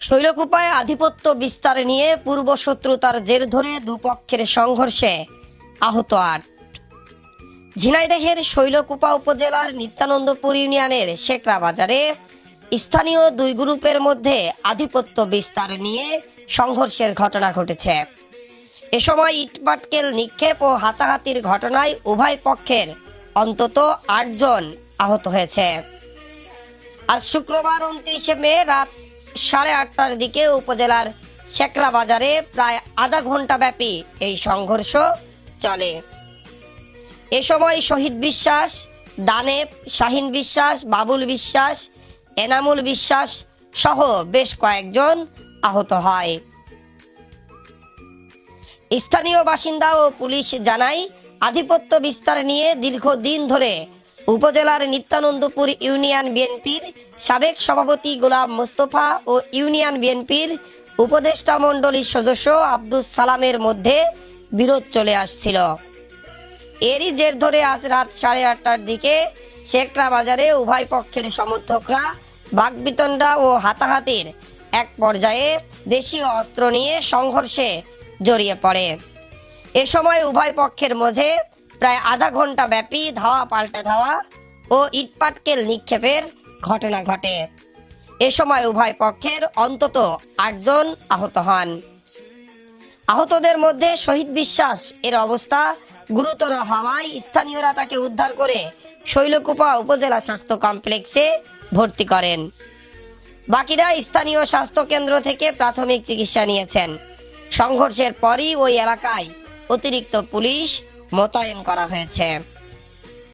শৈলকুপায় আধিপত্য বিস্তার নিয়ে পূর্বশত্রুতার জের ধরে দুপক্ষের সংঘর্ষে আহত ৮। ঝিনাইদহের শৈলকুপা উপজেলার নিত্যানন্দপুর ইউনিয়নের শেকরা বাজারে স্থানীয় দুই গ্রুপের মধ্যে আধিপত্য বিস্তার নিয়ে সংঘর্ষের ঘটনা ঘটেছে। এ সময় ইটপাটকেল নিক্ষেপ ও হাতাহাতির ঘটনায় উভয় পক্ষের অন্তত ৮ জন আহত হয়েছে। আজ শুক্রবার ২৯শে মে রাত ৮:৩০টার দিকে উপজেলার শেকরা বাজারে প্রায় আধা ঘন্টা ব্যাপী এই সংঘর্ষ চলে। এ সময় শহীদ বিশ্বাস, দানেব, শাহিন বিশ্বাস, বাবুল বিশ্বাস, এনামুল বিশ্বাস সহ বেশ কয়েকজন আহত হয়। স্থানীয় বাসিন্দা ও পুলিশ জানায়, আধিপত্য বিস্তার নিয়ে দীর্ঘদিন ধরে উপজেলার নিত্যানন্দপুর ইউনিয়ন বিএনপির সাবেক সভাপতি গোলাম মোস্তফা ও ইউনিয়ন বিএনপির উপদেষ্টা মণ্ডলীর সদস্য আব্দুস সালামের মধ্যে বিরোধ চলে আসছিল। এরই জের ধরে আজ রাত ৮:৩০টার দিকে শেকরা বাজারে উভয় পক্ষের সমর্থকরা বাকবিতণ্ডা ও হাতাহাতির এক পর্যায়ে দেশীয় অস্ত্র নিয়ে সংঘর্ষে জড়িয়ে পড়ে। এ সময় উভয় পক্ষের মাঝে প্রায় আধা ঘন্টা ব্যাপী ধাওয়া পাল্টে ধাওয়া ও ইটপাটকেল নিক্ষেপের ঘটনা ঘটে। এ সময় উভয় পক্ষের অন্তত ৮ জন আহত হন। আহতদের মধ্যে শহীদ বিশ্বাস এর অবস্থা গুরুতর হওয়ায় স্থানীয়রা তাকে উদ্ধার করে শৈলকুপা উপজেলা স্বাস্থ্য কমপ্লেক্সে ভর্তি করেন। বাকিরা স্থানীয় স্বাস্থ্য কেন্দ্র থেকে প্রাথমিক চিকিৎসা নিয়েছেন। সংঘর্ষের পরই ওই এলাকায় অতিরিক্ত পুলিশ মোতায়েন করা হয়েছে।